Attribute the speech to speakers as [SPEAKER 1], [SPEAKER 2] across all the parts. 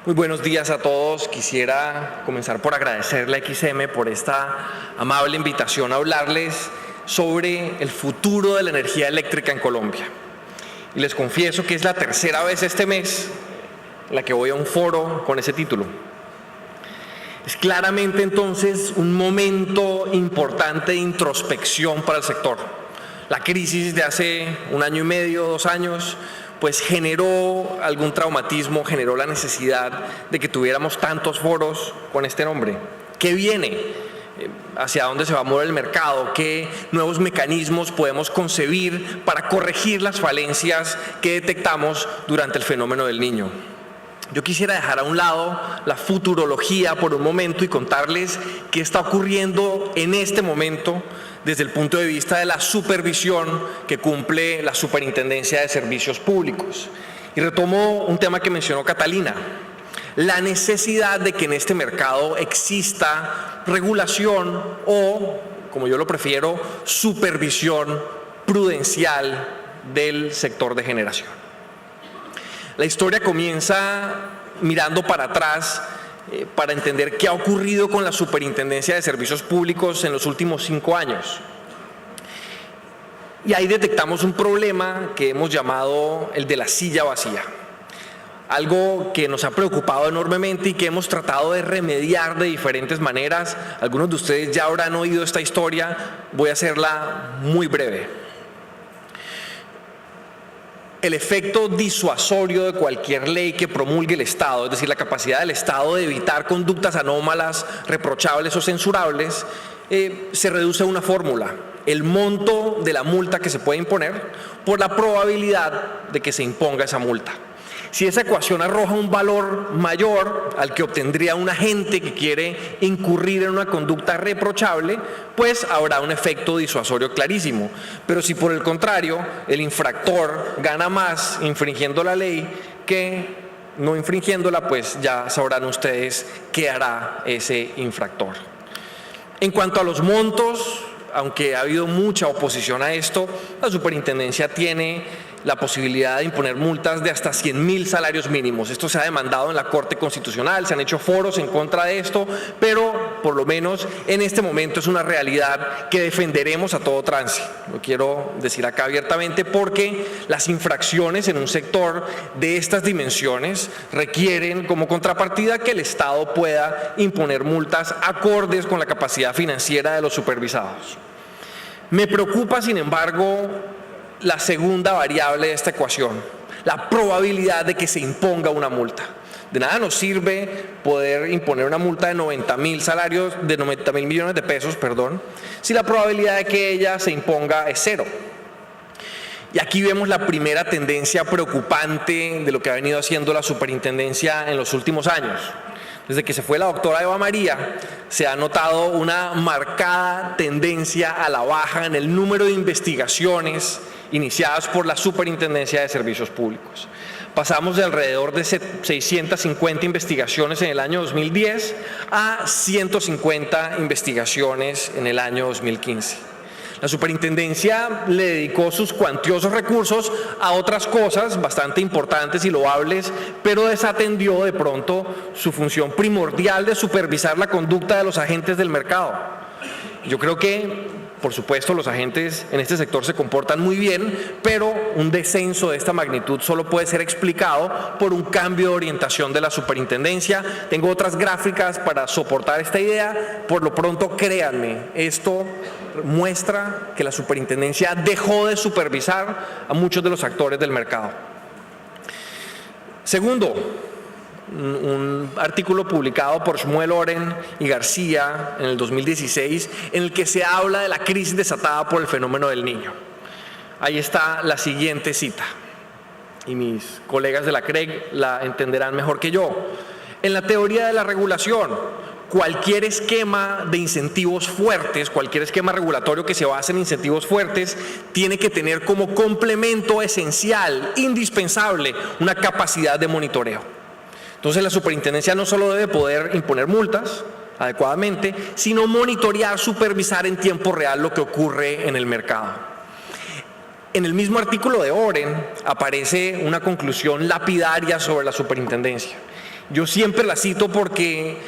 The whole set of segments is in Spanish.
[SPEAKER 1] Muy buenos días a todos. Quisiera comenzar por agradecerle a XM por esta amable invitación a hablarles sobre el futuro de la energía eléctrica en Colombia. Y les confieso que es la tercera vez este mes en la que voy a un foro con ese título. Es claramente entonces un momento importante de introspección para el sector. La crisis de hace un año y medio, 2 años, pues generó algún traumatismo, generó la necesidad de que tuviéramos tantos foros con este nombre. ¿Qué viene? ¿Hacia dónde se va a mover el mercado? ¿Qué nuevos mecanismos podemos concebir para corregir las falencias que detectamos durante el fenómeno del Niño? Yo quisiera dejar a un lado la futurología por un momento y contarles qué está ocurriendo en este momento desde el punto de vista de la supervisión que cumple la Superintendencia de Servicios Públicos. Y retomo un tema que mencionó Catalina, la necesidad de que en este mercado exista regulación o, como yo lo prefiero, supervisión prudencial del sector de generación. La historia comienza mirando para atrás para entender qué ha ocurrido con la Superintendencia de Servicios Públicos en los últimos 5 años. Y ahí detectamos un problema que hemos llamado el de la silla vacía. Algo que nos ha preocupado enormemente y que hemos tratado de remediar de diferentes maneras. Algunos de ustedes ya habrán oído esta historia, voy a hacerla muy breve. El efecto disuasorio de cualquier ley que promulgue el Estado, es decir, la capacidad del Estado de evitar conductas anómalas, reprochables o censurables, se reduce a una fórmula: el monto de la multa que se puede imponer por la probabilidad de que se imponga esa multa. Si esa ecuación arroja un valor mayor al que obtendría un agente que quiere incurrir en una conducta reprochable, pues habrá un efecto disuasorio clarísimo. Pero si por el contrario el infractor gana más infringiendo la ley que no infringiéndola, pues ya sabrán ustedes qué hará ese infractor. En cuanto a los montos, aunque ha habido mucha oposición a esto, la superintendencia tiene la posibilidad de imponer multas de hasta 100.000 salarios mínimos. Esto se ha demandado en la Corte Constitucional, se han hecho foros en contra de esto, pero por lo menos en este momento es una realidad que defenderemos a todo trance. Lo quiero decir acá abiertamente porque las infracciones en un sector de estas dimensiones requieren como contrapartida que el Estado pueda imponer multas acordes con la capacidad financiera de los supervisados. Me preocupa, sin embargo, la segunda variable de esta ecuación, la probabilidad de que se imponga una multa. De nada nos sirve poder imponer una multa de 90.000 millones de pesos, si la probabilidad de que ella se imponga es 0. Y aquí vemos la primera tendencia preocupante de lo que ha venido haciendo la superintendencia en los últimos años. Desde que se fue la doctora Eva María, se ha notado una marcada tendencia a la baja en el número de investigaciones iniciadas por la Superintendencia de Servicios Públicos. Pasamos de alrededor de 650 investigaciones en el año 2010 a 150 investigaciones en el año 2015. La superintendencia le dedicó sus cuantiosos recursos a otras cosas bastante importantes y loables, pero desatendió de pronto su función primordial de supervisar la conducta de los agentes del mercado. Yo creo que, por supuesto, los agentes en este sector se comportan muy bien, pero un descenso de esta magnitud solo puede ser explicado por un cambio de orientación de la superintendencia. Tengo otras gráficas para soportar esta idea. Por lo pronto, créanme, esto muestra que la superintendencia dejó de supervisar a muchos de los actores del mercado. Segundo, un artículo publicado por Shmuel Oren y García en el 2016 en el que se habla de la crisis desatada por el fenómeno del Niño. Ahí está la siguiente cita, y mis colegas de la CREG la entenderán mejor que yo. En la teoría de la regulación, cualquier esquema de incentivos fuertes, cualquier esquema regulatorio que se base en incentivos fuertes, tiene que tener como complemento esencial, indispensable, una capacidad de monitoreo. Entonces la superintendencia no solo debe poder imponer multas adecuadamente, sino monitorear, supervisar en tiempo real lo que ocurre en el mercado. En el mismo artículo de Oren aparece una conclusión lapidaria sobre la superintendencia. Yo siempre la cito porque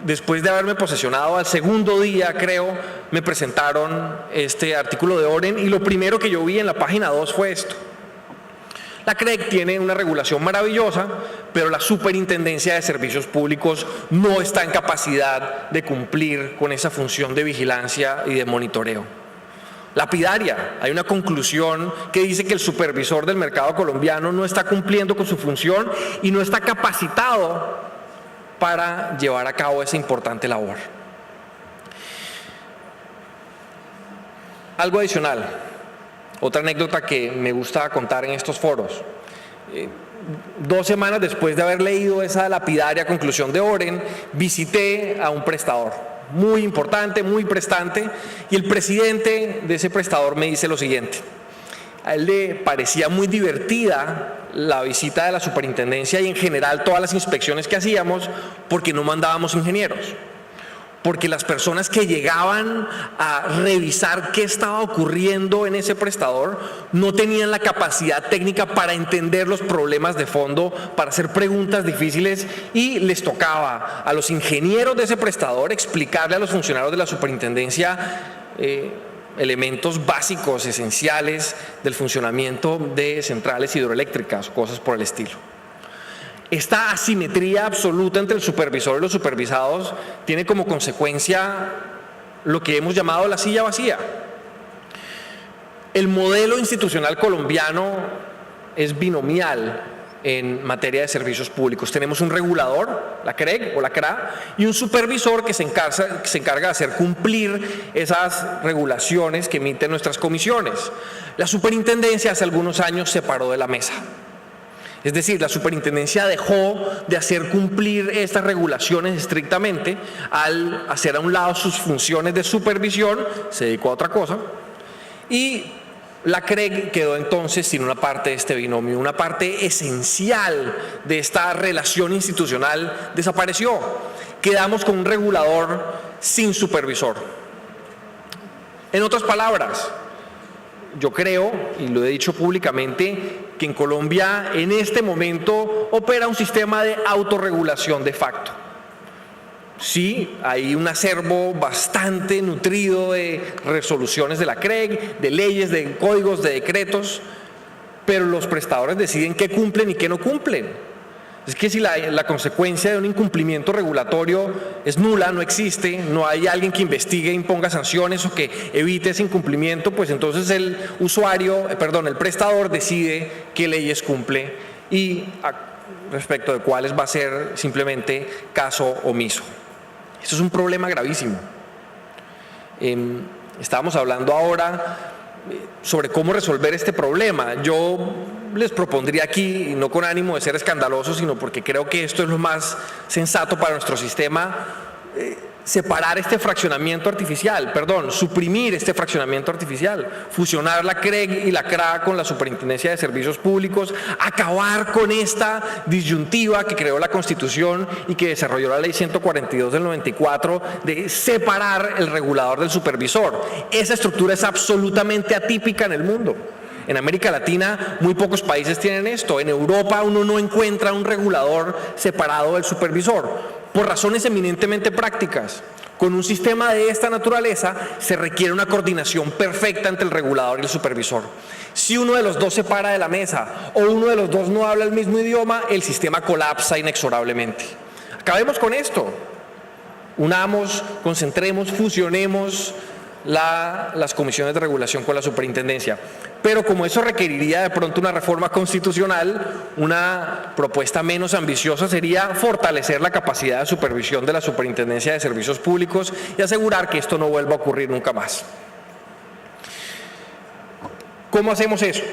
[SPEAKER 1] después de haberme posesionado al segundo día, creo, me presentaron este artículo de Oren y lo primero que yo vi en la página 2 fue esto. La CREG tiene una regulación maravillosa, pero la Superintendencia de Servicios Públicos no está en capacidad de cumplir con esa función de vigilancia y de monitoreo. Lapidaria, hay una conclusión que dice que el supervisor del mercado colombiano no está cumpliendo con su función y no está capacitado para llevar a cabo esa importante labor. Algo adicional, otra anécdota que me gusta contar en estos foros. 2 semanas después de haber leído esa lapidaria conclusión de Oren, visité a un prestador muy importante, muy prestante, y el presidente de ese prestador me dice lo siguiente. A él le parecía muy divertida la visita de la superintendencia y en general todas las inspecciones que hacíamos porque no mandábamos ingenieros. Porque las personas que llegaban a revisar qué estaba ocurriendo en ese prestador no tenían la capacidad técnica para entender los problemas de fondo, para hacer preguntas difíciles, y les tocaba a los ingenieros de ese prestador explicarle a los funcionarios de la superintendencia elementos básicos, esenciales del funcionamiento de centrales hidroeléctricas, cosas por el estilo. Esta asimetría absoluta entre el supervisor y los supervisados tiene como consecuencia lo que hemos llamado la silla vacía. El modelo institucional colombiano es binomial en materia de servicios públicos. Tenemos un regulador, la CREG o la CRA, y un supervisor que se encarga de hacer cumplir esas regulaciones que emiten nuestras comisiones. La superintendencia hace algunos años se paró de la mesa. Es decir, la superintendencia dejó de hacer cumplir estas regulaciones estrictamente al hacer a un lado sus funciones de supervisión, se dedicó a otra cosa, y la CREG quedó entonces sin una parte de este binomio, una parte esencial de esta relación institucional desapareció. Quedamos con un regulador sin supervisor. En otras palabras, yo creo, y lo he dicho públicamente, que en Colombia en este momento opera un sistema de autorregulación de facto. Sí, hay un acervo bastante nutrido de resoluciones de la CREG, de leyes, de códigos, de decretos, pero los prestadores deciden qué cumplen y qué no cumplen. Es que si la consecuencia de un incumplimiento regulatorio es nula, no existe, no hay alguien que investigue e imponga sanciones o que evite ese incumplimiento, pues entonces el prestador decide qué leyes cumple y respecto de cuáles va a ser simplemente caso omiso. Esto es un problema gravísimo. Estábamos hablando ahora sobre cómo resolver este problema. Yo les propondría aquí, y no con ánimo de ser escandaloso, sino porque creo que esto es lo más sensato para nuestro sistema, separar este fraccionamiento artificial, suprimir este fraccionamiento artificial, fusionar la CREG y la CRA con la Superintendencia de Servicios Públicos, acabar con esta disyuntiva que creó la Constitución y que desarrolló la Ley 142 del 94 de separar el regulador del supervisor. Esa estructura es absolutamente atípica en el mundo. En América Latina muy pocos países tienen esto. En Europa uno no encuentra un regulador separado del supervisor, por razones eminentemente prácticas. Con un sistema de esta naturaleza se requiere una coordinación perfecta entre el regulador y el supervisor. Si uno de los dos se para de la mesa o uno de los dos no habla el mismo idioma, el sistema colapsa inexorablemente. Acabemos con esto. Unamos, concentremos, fusionemos las comisiones de regulación con la superintendencia. Pero como eso requeriría de pronto una reforma constitucional, una propuesta menos ambiciosa sería fortalecer la capacidad de supervisión de la Superintendencia de Servicios Públicos y asegurar que esto no vuelva a ocurrir nunca más. ¿Cómo hacemos eso?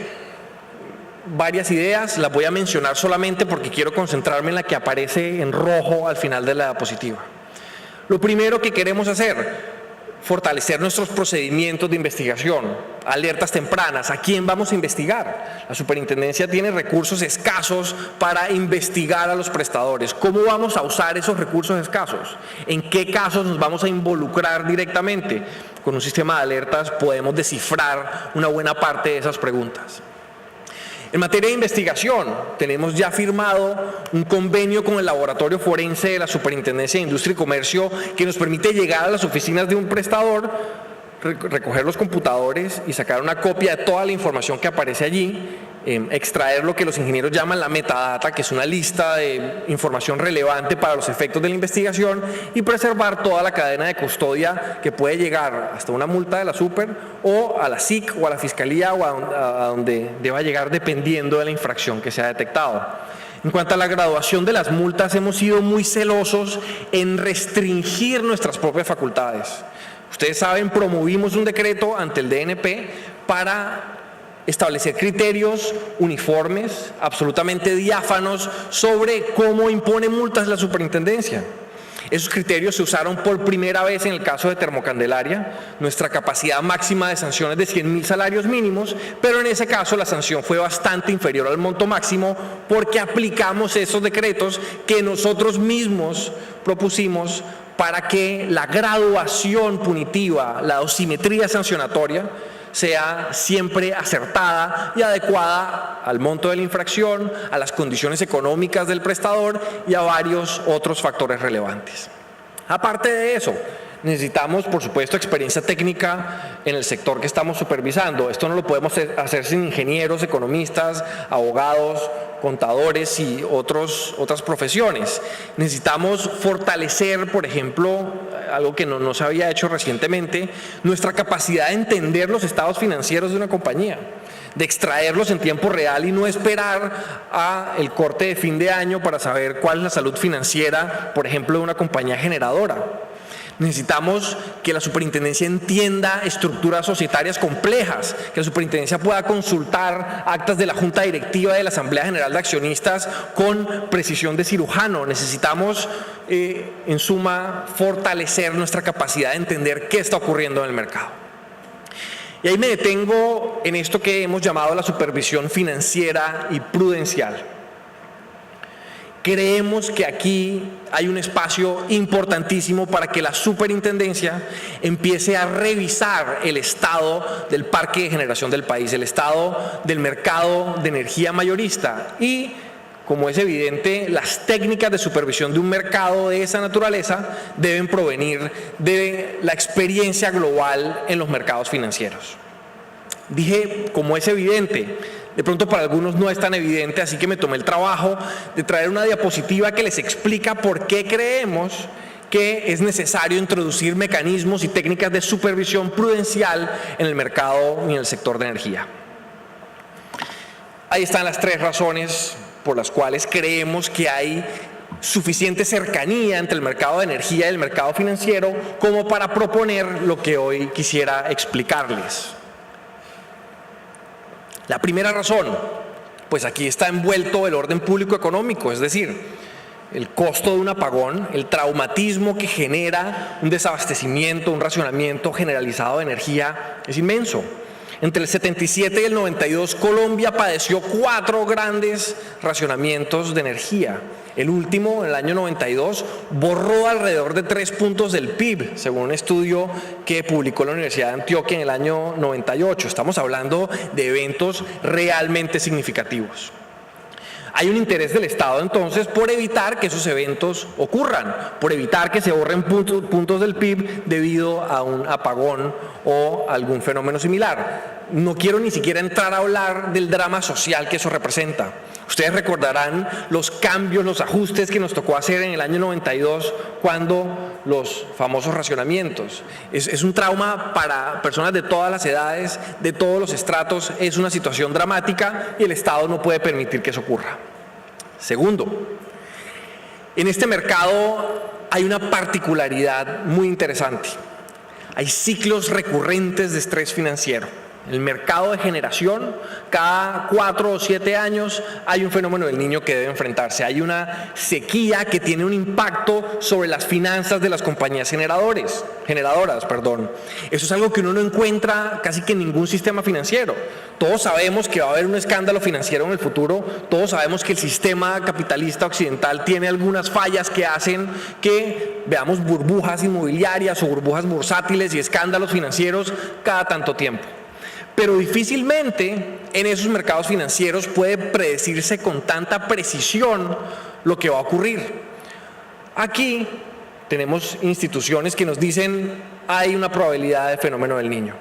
[SPEAKER 1] Varias ideas, las voy a mencionar solamente porque quiero concentrarme en la que aparece en rojo al final de la diapositiva. Lo primero que queremos hacer, fortalecer nuestros procedimientos de investigación, alertas tempranas. ¿A quién vamos a investigar? La superintendencia tiene recursos escasos para investigar a los prestadores. ¿Cómo vamos a usar esos recursos escasos? ¿En qué casos nos vamos a involucrar directamente? Con un sistema de alertas podemos descifrar una buena parte de esas preguntas. En materia de investigación, tenemos ya firmado un convenio con el Laboratorio Forense de la Superintendencia de Industria y Comercio que nos permite llegar a las oficinas de un prestador, recoger los computadores y sacar una copia de toda la información que aparece allí, extraer lo que los ingenieros llaman la metadata, que es una lista de información relevante para los efectos de la investigación, y preservar toda la cadena de custodia que puede llegar hasta una multa de la Super o a la SIC o a la Fiscalía o a donde deba llegar dependiendo de la infracción que se ha detectado. En cuanto a la graduación de las multas, hemos sido muy celosos en restringir nuestras propias facultades. Ustedes saben, promovimos un decreto ante el DNP para establecer criterios uniformes, absolutamente diáfanos, sobre cómo impone multas la superintendencia. Esos criterios se usaron por primera vez en el caso de Termocandelaria, nuestra capacidad máxima de sanciones de 100.000 salarios mínimos, pero en ese caso la sanción fue bastante inferior al monto máximo porque aplicamos esos decretos que nosotros mismos propusimos para que la graduación punitiva, la dosimetría sancionatoria, sea siempre acertada y adecuada al monto de la infracción, a las condiciones económicas del prestador y a varios otros factores relevantes. Aparte de eso, necesitamos, por supuesto, experiencia técnica en el sector que estamos supervisando. Esto no lo podemos hacer sin ingenieros, economistas, abogados, contadores y otras profesiones. Necesitamos fortalecer, por ejemplo, algo que no se había hecho recientemente, nuestra capacidad de entender los estados financieros de una compañía, de extraerlos en tiempo real y no esperar a el corte de fin de año para saber cuál es la salud financiera, por ejemplo, de una compañía generadora. Necesitamos que la superintendencia entienda estructuras societarias complejas, que la superintendencia pueda consultar actas de la junta directiva de la Asamblea General de Accionistas con precisión de cirujano. Necesitamos, en suma, fortalecer nuestra capacidad de entender qué está ocurriendo en el mercado. Y ahí me detengo en esto que hemos llamado la supervisión financiera y prudencial. Creemos que aquí hay un espacio importantísimo para que la superintendencia empiece a revisar el estado del parque de generación del país, el estado del mercado de energía mayorista y, como es evidente, las técnicas de supervisión de un mercado de esa naturaleza deben provenir de la experiencia global en los mercados financieros. Dije, como es evidente. De pronto para algunos no es tan evidente, así que me tomé el trabajo de traer una diapositiva que les explica por qué creemos que es necesario introducir mecanismos y técnicas de supervisión prudencial en el mercado y en el sector de energía. Ahí están las 3 razones por las cuales creemos que hay suficiente cercanía entre el mercado de energía y el mercado financiero como para proponer lo que hoy quisiera explicarles. La primera razón, pues aquí está envuelto el orden público económico, es decir, el costo de un apagón, el traumatismo que genera un desabastecimiento, un racionamiento generalizado de energía es inmenso. Entre el 77 y el 92, Colombia padeció 4 grandes racionamientos de energía. El último, en el año 92, borró alrededor de 3 puntos del PIB, según un estudio que publicó la Universidad de Antioquia en el año 98. Estamos hablando de eventos realmente significativos. Hay un interés del Estado, entonces, por evitar que esos eventos ocurran, por evitar que se borren puntos del PIB debido a un apagón o algún fenómeno similar. No quiero ni siquiera entrar a hablar del drama social que eso representa. Ustedes recordarán los cambios, los ajustes que nos tocó hacer en el año 92 cuando los famosos racionamientos. Es un trauma para personas de todas las edades, de todos los estratos, es una situación dramática y el Estado no puede permitir que eso ocurra. Segundo, en este mercado hay una particularidad muy interesante. Hay ciclos recurrentes de estrés financiero. En el mercado de generación, cada 4 o 7 años hay un fenómeno del Niño que debe enfrentarse. Hay una sequía que tiene un impacto sobre las finanzas de las compañías generadoras. Eso es algo que uno no encuentra casi que en ningún sistema financiero. Todos sabemos que va a haber un escándalo financiero en el futuro. Todos sabemos que el sistema capitalista occidental tiene algunas fallas que hacen que veamos burbujas inmobiliarias o burbujas bursátiles y escándalos financieros cada tanto tiempo. pero difícilmente en esos mercados financieros puede predecirse con tanta precisión lo que va a ocurrir. Aquí tenemos instituciones que nos dicen hay una probabilidad de fenómeno del Niño.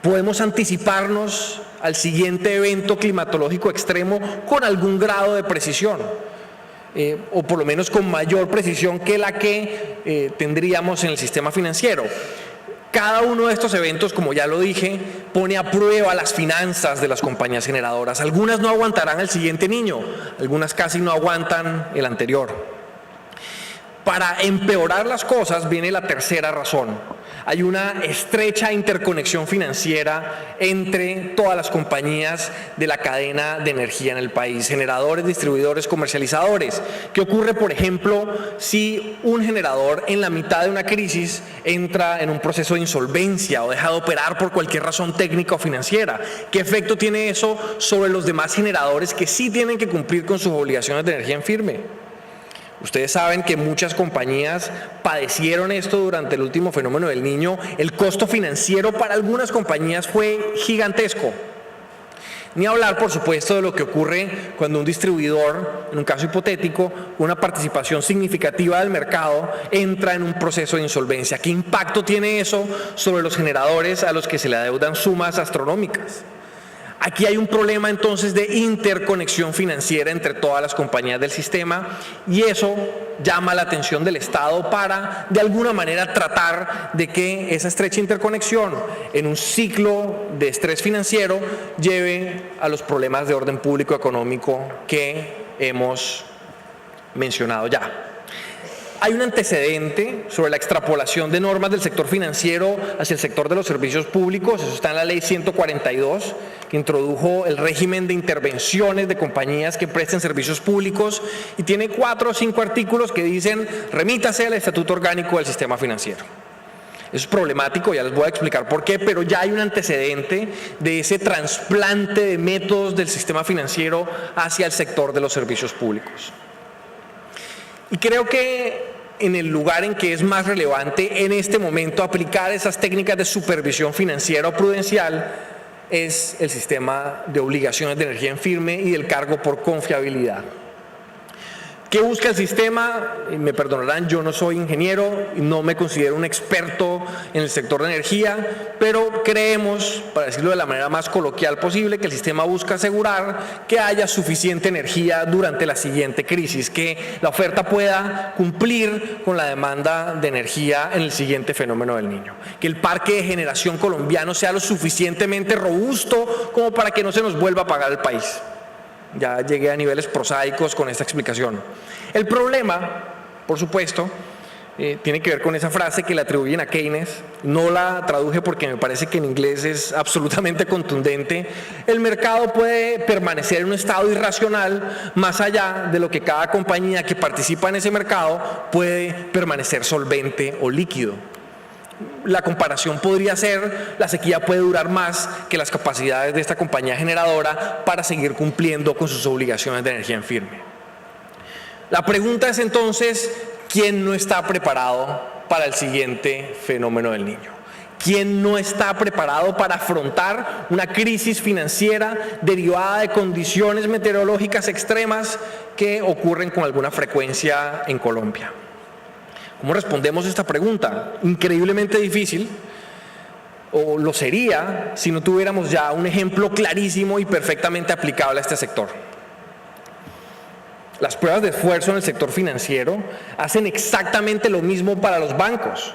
[SPEAKER 1] Podemos anticiparnos al siguiente evento climatológico extremo con algún grado de precisión, o por lo menos con mayor precisión que la que tendríamos en el sistema financiero. Cada uno de estos eventos, como ya lo dije, pone a prueba las finanzas de las compañías generadoras. Algunas no aguantarán el siguiente Niño, algunas casi no aguantan el anterior. Para empeorar las cosas viene la tercera razón. Hay una estrecha interconexión financiera entre todas las compañías de la cadena de energía en el país, generadores, distribuidores, comercializadores. ¿Qué ocurre, por ejemplo, si un generador en la mitad de una crisis entra en un proceso de insolvencia o deja de operar por cualquier razón técnica o financiera? ¿Qué efecto tiene eso sobre los demás generadores que sí tienen que cumplir con sus obligaciones de energía en firme? Ustedes saben que muchas compañías padecieron esto durante el último fenómeno del Niño. El costo financiero para algunas compañías fue gigantesco. Ni hablar, por supuesto, de lo que ocurre cuando un distribuidor, en un caso hipotético, una participación significativa del mercado, entra en un proceso de insolvencia. ¿Qué impacto tiene eso sobre los generadores a los que se le adeudan sumas astronómicas? Aquí hay un problema entonces de interconexión financiera entre todas las compañías del sistema y eso llama la atención del Estado para de alguna manera tratar de que esa estrecha interconexión en un ciclo de estrés financiero lleve a los problemas de orden público económico que hemos mencionado ya. Hay un antecedente sobre la extrapolación de normas del sector financiero hacia el sector de los servicios públicos. Eso está en la Ley 142, que introdujo el régimen de intervenciones de compañías que presten servicios públicos y tiene 4 o 5 artículos que dicen remítase al Estatuto Orgánico del Sistema Financiero. Eso es problemático, ya les voy a explicar por qué, pero ya hay un antecedente de ese trasplante de métodos del sistema financiero hacia el sector de los servicios públicos. Y creo que en el lugar en que es más relevante en este momento aplicar esas técnicas de supervisión financiera o prudencial es el sistema de obligaciones de energía en firme y del cargo por confiabilidad. ¿Qué busca el sistema? Me perdonarán, yo no soy ingeniero y no me considero un experto en el sector de energía, pero creemos, para decirlo de la manera más coloquial posible, que el sistema busca asegurar que haya suficiente energía durante la siguiente crisis, que la oferta pueda cumplir con la demanda de energía en el siguiente fenómeno del Niño, que el parque de generación colombiano sea lo suficientemente robusto como para que no se nos vuelva a pagar el país. Ya llegué a niveles prosaicos con esta explicación. El problema, por supuesto, tiene que ver con esa frase que le atribuyen a Keynes. No la traduje porque me parece que en inglés es absolutamente contundente. El mercado puede permanecer en un estado irracional más allá de lo que cada compañía que participa en ese mercado puede permanecer solvente o líquido. La comparación podría ser, la sequía puede durar más que las capacidades de esta compañía generadora para seguir cumpliendo con sus obligaciones de energía en firme. La pregunta es entonces, ¿quién no está preparado para el siguiente fenómeno del Niño? ¿Quién no está preparado para afrontar una crisis financiera derivada de condiciones meteorológicas extremas que ocurren con alguna frecuencia en Colombia? ¿Cómo respondemos a esta pregunta? Increíblemente difícil, o lo sería si no tuviéramos ya un ejemplo clarísimo y perfectamente aplicable a este sector. Las pruebas de esfuerzo en el sector financiero hacen exactamente lo mismo para los bancos.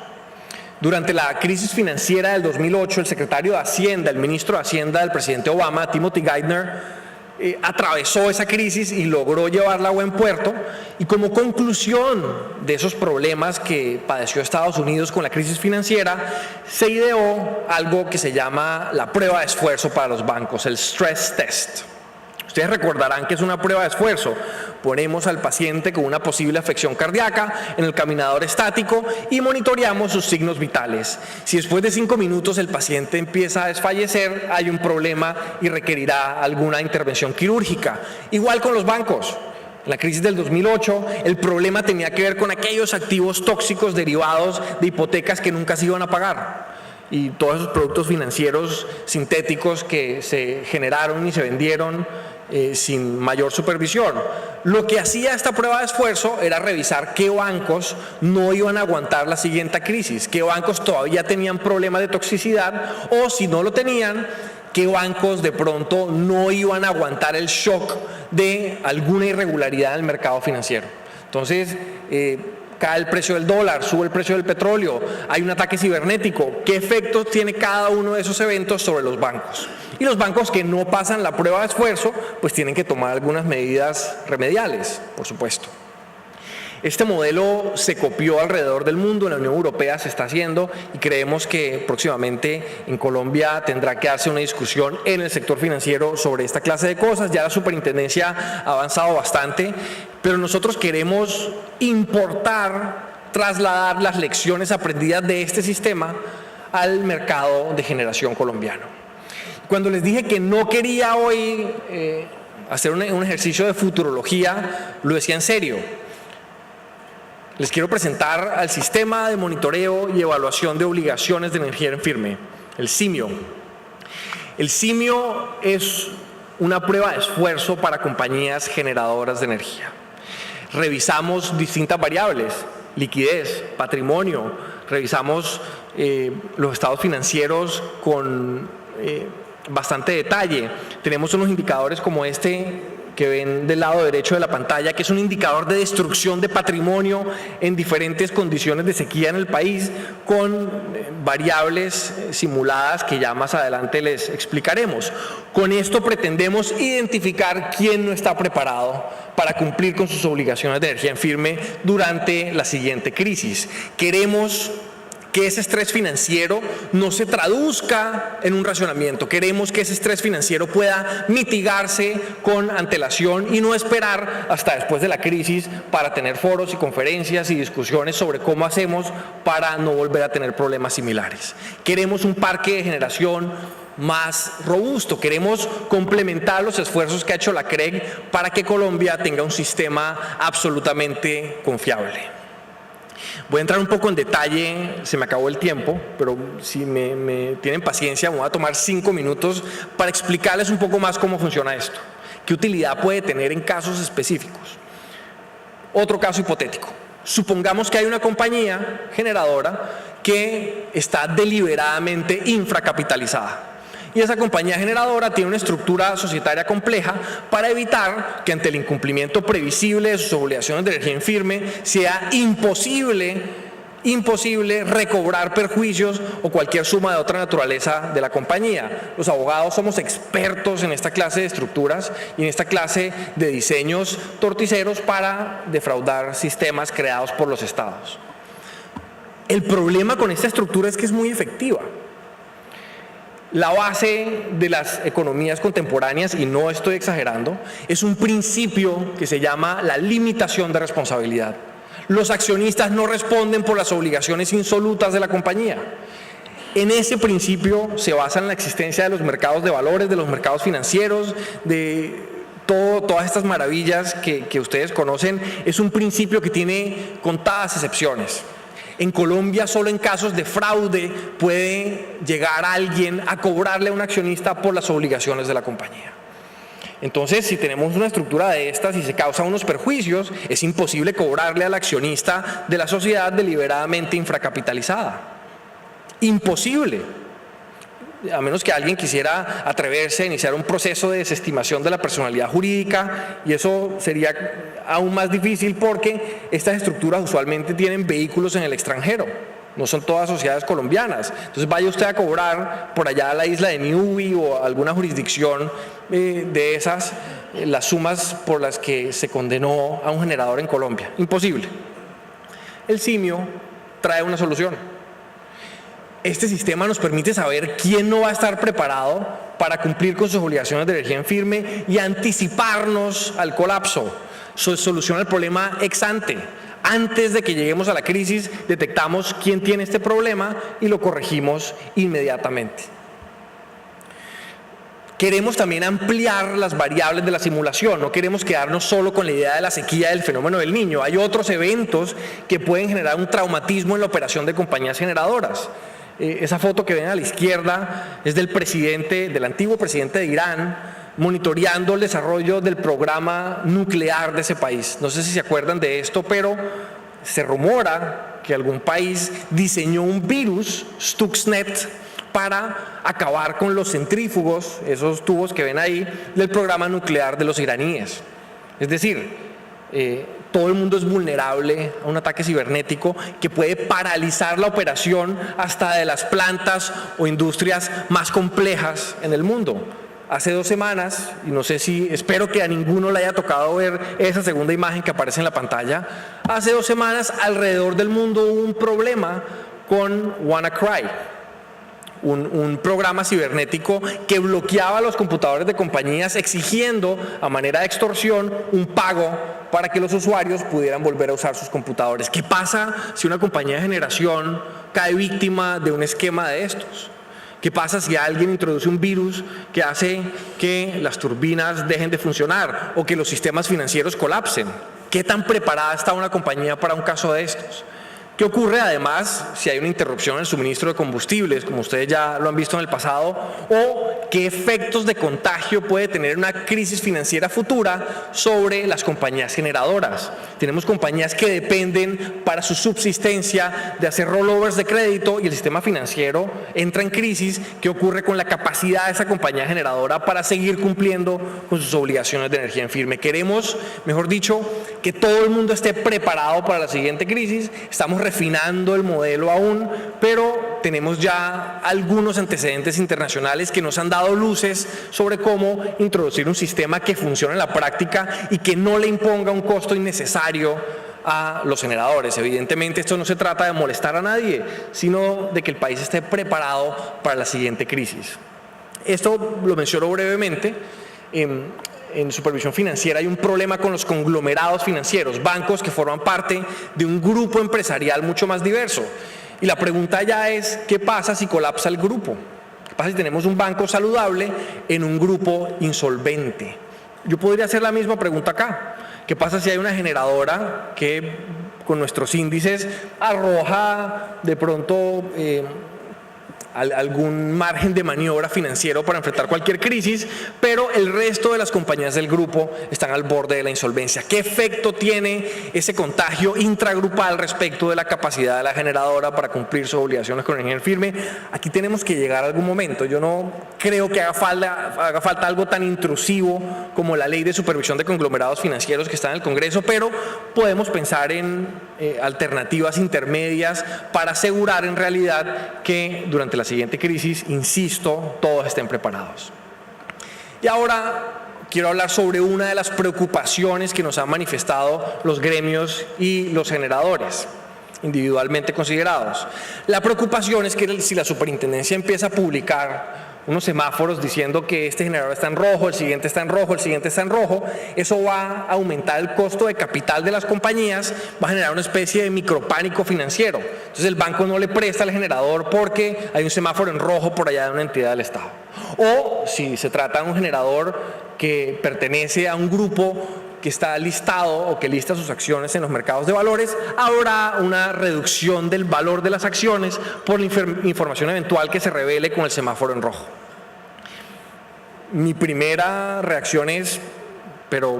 [SPEAKER 1] Durante la crisis financiera del 2008, el secretario de Hacienda, el ministro de Hacienda del presidente Obama, Timothy Geithner, atravesó esa crisis y logró llevarla a buen puerto, y como conclusión de esos problemas que padeció Estados Unidos con la crisis financiera, se ideó algo que se llama la prueba de esfuerzo para los bancos, el stress test. Ustedes recordarán que es una prueba de esfuerzo. Ponemos al paciente con una posible afección cardíaca en el caminador estático y monitoreamos sus signos vitales. Si después de 5 minutos el paciente empieza a desfallecer, hay un problema y requerirá alguna intervención quirúrgica. Igual con los bancos. En la crisis del 2008, el problema tenía que ver con aquellos activos tóxicos derivados de hipotecas que nunca se iban a pagar. y todos esos productos financieros sintéticos que se generaron y se vendieron sin mayor supervisión. Lo que hacía esta prueba de esfuerzo era revisar qué bancos no iban a aguantar la siguiente crisis, qué bancos todavía tenían problemas de toxicidad, o si no lo tenían, qué bancos de pronto no iban a aguantar el shock de alguna irregularidad en el mercado financiero. Entonces, cae el precio del dólar, sube el precio del petróleo, hay un ataque cibernético. ¿Qué efectos tiene cada uno de esos eventos sobre los bancos? Y los bancos que no pasan la prueba de esfuerzo, pues tienen que tomar algunas medidas remediales, por supuesto. Este modelo se copió alrededor del mundo, en la Unión Europea se está haciendo y creemos que próximamente en Colombia tendrá que darse una discusión en el sector financiero sobre esta clase de cosas. Ya la superintendencia ha avanzado bastante, pero nosotros queremos trasladar las lecciones aprendidas de este sistema al mercado de generación colombiano. Cuando les dije que no quería hoy hacer un ejercicio de futurología, lo decía en serio. Les quiero presentar al Sistema de Monitoreo y Evaluación de Obligaciones de Energía en Firme, el SIMIO. El SIMIO es una prueba de esfuerzo para compañías generadoras de energía. Revisamos distintas variables, liquidez, patrimonio, revisamos los estados financieros con bastante detalle. Tenemos unos indicadores como este que ven del lado derecho de la pantalla, que es un indicador de destrucción de patrimonio en diferentes condiciones de sequía en el país, con variables simuladas que ya más adelante les explicaremos. Con esto pretendemos identificar quién no está preparado para cumplir con sus obligaciones de energía en firme durante la siguiente crisis. Queremos que ese estrés financiero no se traduzca en un racionamiento. Queremos que ese estrés financiero pueda mitigarse con antelación y no esperar hasta después de la crisis para tener foros y conferencias y discusiones sobre cómo hacemos para no volver a tener problemas similares. Queremos un parque de generación más robusto. Queremos complementar los esfuerzos que ha hecho la CREG para que Colombia tenga un sistema absolutamente confiable. Voy a entrar un poco en detalle, se me acabó el tiempo, pero si me tienen paciencia, me voy a tomar 5 minutos para explicarles un poco más cómo funciona esto, qué utilidad puede tener en casos específicos. Otro caso hipotético. Supongamos que hay una compañía generadora que está deliberadamente infracapitalizada. Y esa compañía generadora tiene una estructura societaria compleja para evitar que ante el incumplimiento previsible de sus obligaciones de energía en firme sea imposible recobrar perjuicios o cualquier suma de otra naturaleza de la compañía. Los abogados somos expertos en esta clase de estructuras y en esta clase de diseños torticeros para defraudar sistemas creados por los estados. El problema con esta estructura es que es muy efectiva. La base de las economías contemporáneas, y no estoy exagerando, es un principio que se llama la limitación de responsabilidad. Los accionistas no responden por las obligaciones insolutas de la compañía. En ese principio se basa la existencia de los mercados de valores, de los mercados financieros, de todas estas maravillas que ustedes conocen. Es un principio que tiene contadas excepciones. En Colombia, solo en casos de fraude puede llegar alguien a cobrarle a un accionista por las obligaciones de la compañía. Entonces, si tenemos una estructura de estas y se causan unos perjuicios, es imposible cobrarle al accionista de la sociedad deliberadamente infracapitalizada. Imposible. A menos que alguien quisiera atreverse a iniciar un proceso de desestimación de la personalidad jurídica, y eso sería aún más difícil porque estas estructuras usualmente tienen vehículos en el extranjero, no son todas sociedades colombianas. Entonces vaya usted a cobrar por allá a la isla de Niubi o alguna jurisdicción de esas las sumas por las que se condenó a un generador en Colombia. Imposible. El SIMIO trae una solución. Este sistema nos permite saber quién no va a estar preparado para cumplir con sus obligaciones de energía en firme y anticiparnos al colapso. Soluciona el problema ex ante. Antes de que lleguemos a la crisis, detectamos quién tiene este problema y lo corregimos inmediatamente. Queremos también ampliar las variables de la simulación, no queremos quedarnos solo con la idea de la sequía del fenómeno del Niño. Hay otros eventos que pueden generar un traumatismo en la operación de compañías generadoras. Esa foto que ven a la izquierda es del antiguo presidente de Irán, monitoreando el desarrollo del programa nuclear de ese país. No sé si se acuerdan de esto, pero se rumora que algún país diseñó un virus, Stuxnet, para acabar con los centrífugos, esos tubos que ven ahí, del programa nuclear de los iraníes. Es decir, todo el mundo es vulnerable a un ataque cibernético que puede paralizar la operación hasta de las plantas o industrias más complejas en el mundo. Hace 2 semanas, y no sé espero que a ninguno le haya tocado ver esa segunda imagen que aparece en la pantalla, hace 2 semanas alrededor del mundo hubo un problema con WannaCry, un programa cibernético que bloqueaba los computadores de compañías exigiendo a manera de extorsión un pago para que los usuarios pudieran volver a usar sus computadores. ¿Qué pasa si una compañía de generación cae víctima de un esquema de estos? ¿Qué pasa si alguien introduce un virus que hace que las turbinas dejen de funcionar o que los sistemas financieros colapsen? ¿Qué tan preparada está una compañía para un caso de estos? ¿Qué ocurre además si hay una interrupción en el suministro de combustibles, como ustedes ya lo han visto en el pasado? ¿O qué efectos de contagio puede tener una crisis financiera futura sobre las compañías generadoras? Tenemos compañías que dependen para su subsistencia de hacer rollovers de crédito y el sistema financiero entra en crisis. ¿Qué ocurre con la capacidad de esa compañía generadora para seguir cumpliendo con sus obligaciones de energía en firme? Queremos, mejor dicho, que todo el mundo esté preparado para la siguiente crisis. Estamos refinando el modelo aún, pero tenemos ya algunos antecedentes internacionales que nos han dado luces sobre cómo introducir un sistema que funcione en la práctica y que no le imponga un costo innecesario a los generadores. Evidentemente esto no se trata de molestar a nadie, sino de que el país esté preparado para la siguiente crisis. Esto lo menciono brevemente. En supervisión financiera hay un problema con los conglomerados financieros, bancos que forman parte de un grupo empresarial mucho más diverso. Y la pregunta ya es, ¿qué pasa si colapsa el grupo? ¿Qué pasa si tenemos un banco saludable en un grupo insolvente? Yo podría hacer la misma pregunta acá. ¿Qué pasa si hay una generadora que con nuestros índices arroja de pronto algún margen de maniobra financiero para enfrentar cualquier crisis, pero el resto de las compañías del grupo están al borde de la insolvencia? ¿Qué efecto tiene ese contagio intragrupal respecto de la capacidad de la generadora para cumplir sus obligaciones con energía en firme? Aquí tenemos que llegar a algún momento. Yo no creo que haga falta algo tan intrusivo como la ley de supervisión de conglomerados financieros que está en el Congreso, pero podemos pensar en alternativas intermedias para asegurar en realidad que durante la siguiente crisis, insisto, todos estén preparados. Y ahora quiero hablar sobre una de las preocupaciones que nos han manifestado los gremios y los generadores, individualmente considerados. La preocupación es que si la superintendencia empieza a publicar unos semáforos diciendo que este generador está en rojo, el siguiente está en rojo, el siguiente está en rojo, eso va a aumentar el costo de capital de las compañías, va a generar una especie de micropánico financiero. Entonces el banco no le presta al generador porque hay un semáforo en rojo por allá de una entidad del Estado. O si se trata de un generador que pertenece a un grupo que está listado o que lista sus acciones en los mercados de valores, habrá una reducción del valor de las acciones por la información eventual que se revele con el semáforo en rojo. Mi primera reacción es, pero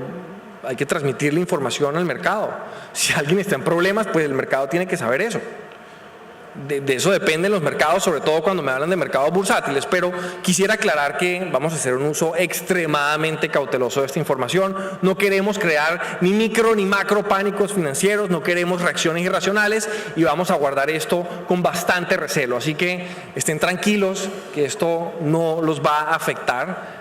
[SPEAKER 1] hay que transmitir la información al mercado. Si alguien está en problemas, pues el mercado tiene que saber eso. De eso dependen los mercados, sobre todo cuando me hablan de mercados bursátiles, pero quisiera aclarar que vamos a hacer un uso extremadamente cauteloso de esta información. No queremos crear ni micro ni macro pánicos financieros, no queremos reacciones irracionales y vamos a guardar esto con bastante recelo. Así que estén tranquilos que esto no los va a afectar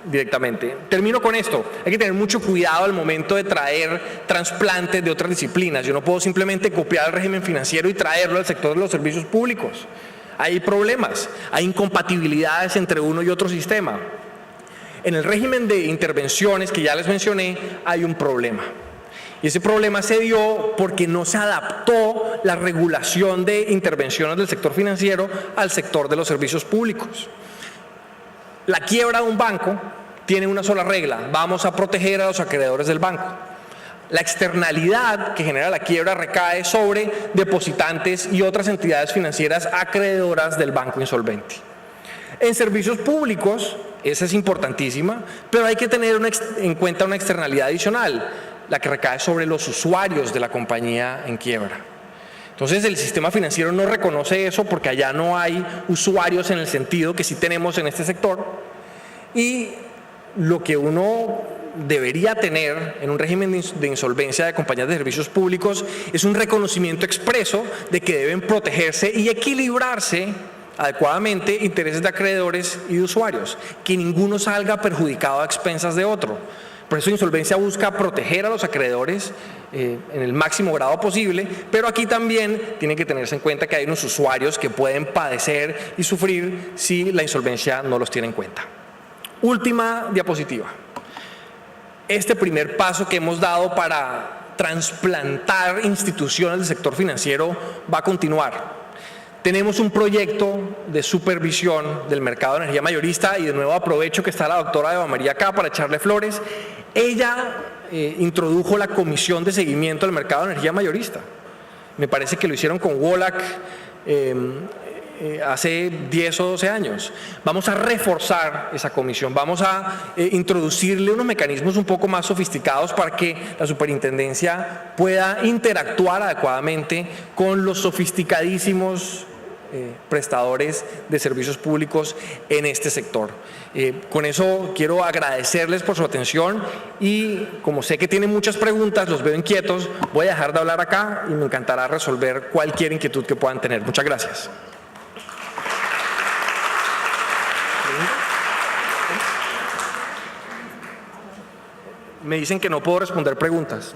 [SPEAKER 1] directamente. Termino con esto. Hay que tener mucho cuidado al momento de traer trasplantes de otras disciplinas. Yo no puedo simplemente copiar el régimen financiero y traerlo al sector de los servicios públicos. Hay problemas, hay incompatibilidades entre uno y otro sistema. En el régimen de intervenciones que ya les mencioné hay un problema. Y ese problema se dio porque no se adaptó la regulación de intervenciones del sector financiero al sector de los servicios públicos. La quiebra de un banco tiene una sola regla: vamos a proteger a los acreedores del banco. La externalidad que genera la quiebra recae sobre depositantes y otras entidades financieras acreedoras del banco insolvente. En servicios públicos, esa es importantísima, pero hay que tener en cuenta una externalidad adicional, la que recae sobre los usuarios de la compañía en quiebra. Entonces el sistema financiero no reconoce eso porque allá no hay usuarios en el sentido que sí tenemos en este sector, y lo que uno debería tener en un régimen de insolvencia de compañías de servicios públicos es un reconocimiento expreso de que deben protegerse y equilibrarse adecuadamente intereses de acreedores y de usuarios, que ninguno salga perjudicado a expensas de otro. Por eso insolvencia busca proteger a los acreedores en el máximo grado posible, pero aquí también tiene que tenerse en cuenta que hay unos usuarios que pueden padecer y sufrir si la insolvencia no los tiene en cuenta. Última diapositiva. Este primer paso que hemos dado para trasplantar instituciones del sector financiero va a continuar. Tenemos un proyecto de supervisión del mercado de energía mayorista y de nuevo aprovecho que está la doctora Eva María acá para echarle flores. Ella introdujo la comisión de seguimiento del mercado de energía mayorista. Me parece que lo hicieron con Wolac hace 10 o 12 años. Vamos a reforzar esa comisión, vamos a introducirle unos mecanismos un poco más sofisticados para que la superintendencia pueda interactuar adecuadamente con los sofisticadísimos prestadores de servicios públicos en este sector. Con eso quiero agradecerles por su atención y como sé que tienen muchas preguntas, los veo inquietos, voy a dejar de hablar acá y me encantará resolver cualquier inquietud que puedan tener. Muchas gracias. Me dicen que no puedo responder preguntas.